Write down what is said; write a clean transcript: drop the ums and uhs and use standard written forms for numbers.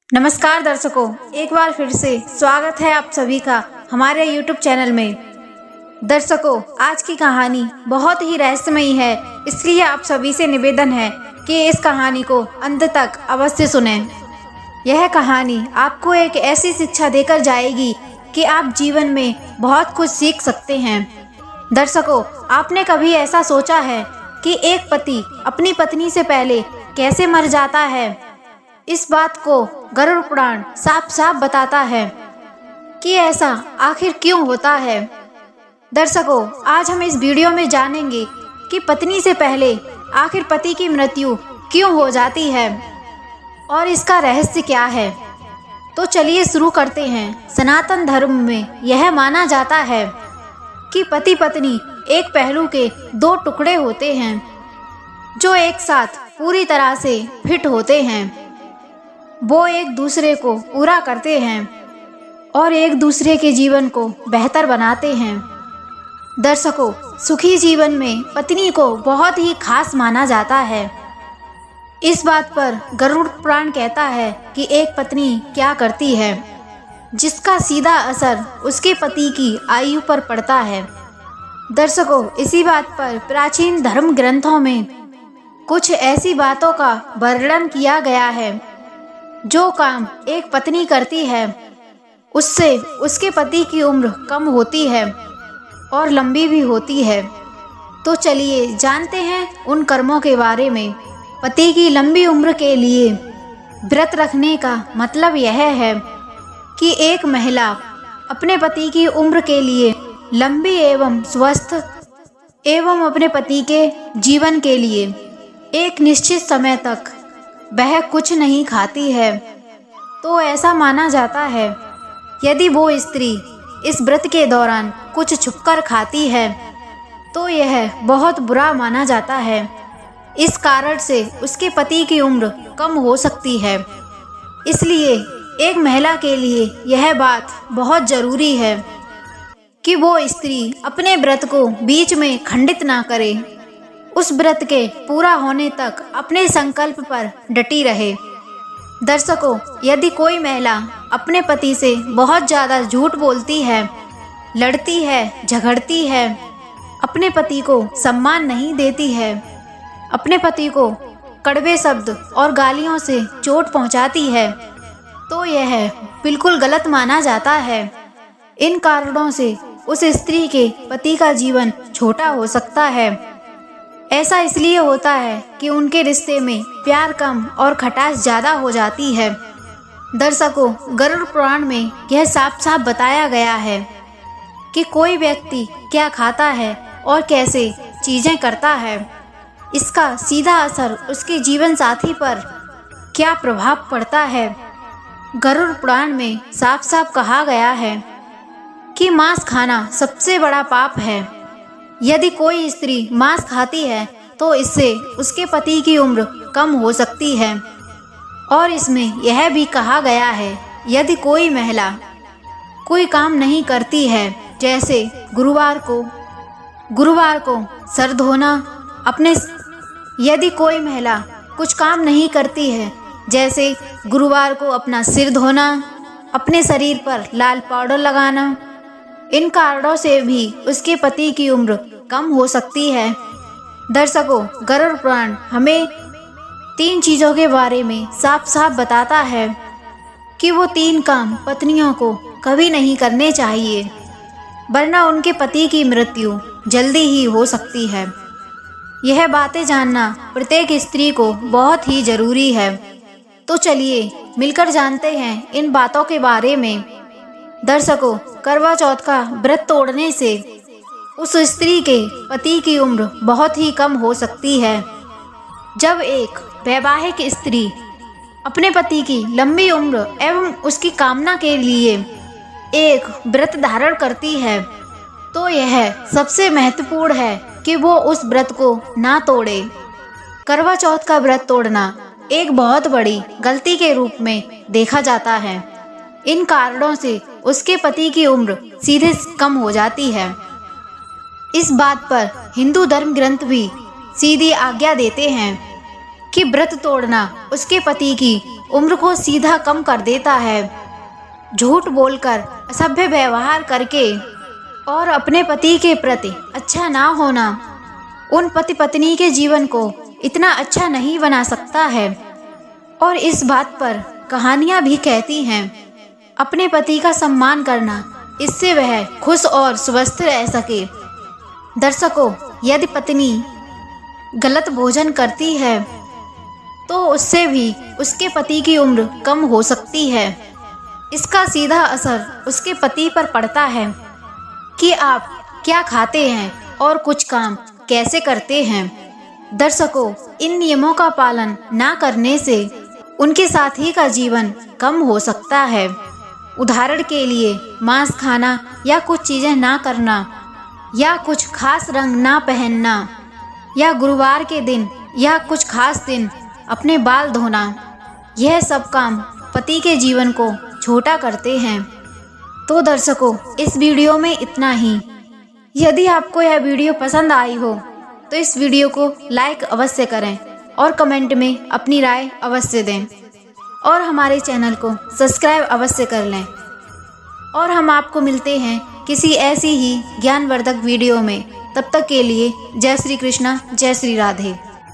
नमस्कार दर्शकों, एक बार फिर से स्वागत है आप सभी का हमारे YouTube चैनल में। दर्शकों, आज की कहानी बहुत ही रहस्यमयी है, इसलिए आप सभी से निवेदन है कि इस कहानी को अंत तक अवश्य सुनें। यह कहानी आपको एक ऐसी शिक्षा देकर जाएगी कि आप जीवन में बहुत कुछ सीख सकते हैं। दर्शकों, आपने कभी ऐसा सोचा है कि एक पति अपनी पत्नी से पहले कैसे मर जाता है? इस बात को गरुड़ पुराण साफ साफ बताता है कि ऐसा आखिर क्यों होता है। दर्शकों, आज हम इस वीडियो में जानेंगे कि पत्नी से पहले आखिर पति की मृत्यु क्यों हो जाती है और इसका रहस्य क्या है। तो चलिए शुरू करते हैं। सनातन धर्म में यह माना जाता है कि पति पत्नी एक पहलू के दो टुकड़े होते हैं जो एक साथ पूरी तरह से फिट होते हैं। वो एक दूसरे को पूरा करते हैं और एक दूसरे के जीवन को बेहतर बनाते हैं। दर्शकों, सुखी जीवन में पत्नी को बहुत ही खास माना जाता है। इस बात पर गरुड़ पुराण कहता है कि एक पत्नी क्या करती है जिसका सीधा असर उसके पति की आयु पर पड़ता है। दर्शकों, इसी बात पर प्राचीन धर्म ग्रंथों में कुछ ऐसी बातों का वर्णन किया गया है जो काम एक पत्नी करती है उससे उसके पति की उम्र कम होती है और लंबी भी होती है। तो चलिए जानते हैं उन कर्मों के बारे में। पति की लंबी उम्र के लिए व्रत रखने का मतलब यह है कि एक महिला अपने पति की उम्र के लिए लंबी एवं स्वस्थ एवं अपने पति के जीवन के लिए एक निश्चित समय तक वह कुछ नहीं खाती है। तो ऐसा माना जाता है यदि वो स्त्री इस व्रत के दौरान कुछ छुपकर खाती है तो यह बहुत बुरा माना जाता है। इस कारण से उसके पति की उम्र कम हो सकती है। इसलिए एक महिला के लिए यह बात बहुत ज़रूरी है कि वो स्त्री अपने व्रत को बीच में खंडित ना करे, उस व्रत के पूरा होने तक अपने संकल्प पर डटी रहे। दर्शकों, यदि कोई महिला अपने पति से बहुत ज़्यादा झूठ बोलती है, लड़ती है, झगड़ती है, अपने पति को सम्मान नहीं देती है, अपने पति को कड़वे शब्द और गालियों से चोट पहुंचाती है, तो यह बिल्कुल गलत माना जाता है। इन कारणों से उस स्त्री के पति का जीवन छोटा हो सकता है। ऐसा इसलिए होता है कि उनके रिश्ते में प्यार कम और खटास ज़्यादा हो जाती है। दर्शकों, गरुड़ पुराण में यह साफ साफ बताया गया है कि कोई व्यक्ति क्या खाता है और कैसे चीज़ें करता है, इसका सीधा असर उसके जीवन साथी पर क्या प्रभाव पड़ता है। गरुड़ पुराण में साफ साफ कहा गया है कि मांस खाना सबसे बड़ा पाप है। यदि कोई स्त्री मांस खाती है तो इससे उसके पति की उम्र कम हो सकती है। और इसमें यह भी कहा गया है यदि कोई महिला कोई काम नहीं करती है, जैसे गुरुवार को सर धोना, यदि कोई महिला कुछ काम नहीं करती है, जैसे गुरुवार को अपना सिर धोना, अपने शरीर पर लाल पाउडर लगाना, इन कारणों से भी उसके पति की उम्र कम हो सकती है। दर्शकों, गरुड़ पुराण हमें 3 चीज़ों के बारे में साफ साफ बताता है कि वो 3 काम पत्नियों को कभी नहीं करने चाहिए, वरना उनके पति की मृत्यु जल्दी ही हो सकती है। यह बातें जानना प्रत्येक स्त्री को बहुत ही ज़रूरी है। तो चलिए मिलकर जानते हैं इन बातों के बारे में। दर्शकों, करवा चौथ का व्रत तोड़ने से उस स्त्री के पति की उम्र बहुत ही कम हो सकती है। जब एक वैवाहिक स्त्री अपने पति की लंबी उम्र एवं उसकी कामना के लिए एक व्रत धारण करती है तो यह सबसे महत्वपूर्ण है कि वो उस व्रत को ना तोड़े। करवा चौथ का व्रत तोड़ना एक बहुत बड़ी गलती के रूप में देखा जाता है। इन कारणों से उसके पति की उम्र सीधे कम हो जाती है। इस बात पर हिंदू धर्म ग्रंथ भी सीधी आज्ञा देते हैं कि व्रत तोड़ना उसके पति की उम्र को सीधा कम कर देता है। झूठ बोलकर, असभ्य व्यवहार करके और अपने पति के प्रति अच्छा ना होना उन पति पत्नी के जीवन को इतना अच्छा नहीं बना सकता है। और इस बात पर कहानियाँ भी कहती हैं, अपने पति का सम्मान करना, इससे वह खुश और स्वस्थ रह सके। दर्शकों, यदि पत्नी गलत भोजन करती है तो उससे भी उसके पति की उम्र कम हो सकती है। इसका सीधा असर उसके पति पर पड़ता है कि आप क्या खाते हैं और कुछ काम कैसे करते हैं। दर्शकों, इन नियमों का पालन ना करने से उनके साथी का जीवन कम हो सकता है। उदाहरण के लिए, मांस खाना या कुछ चीज़ें ना करना, या कुछ खास रंग ना पहनना, या गुरुवार के दिन या कुछ खास दिन अपने बाल धोना। यह सब काम पति के जीवन को छोटा करते हैं। तो दर्शकों, इस वीडियो में इतना ही। यदि आपको यह वीडियो पसंद आई हो तो इस वीडियो को लाइक अवश्य करें और कमेंट में अपनी राय अवश्य दें और हमारे चैनल को सब्सक्राइब अवश्य कर लें। और हम आपको मिलते हैं किसी ऐसी ही ज्ञानवर्धक वीडियो में। तब तक के लिए जय श्री कृष्णा, जय श्री राधे।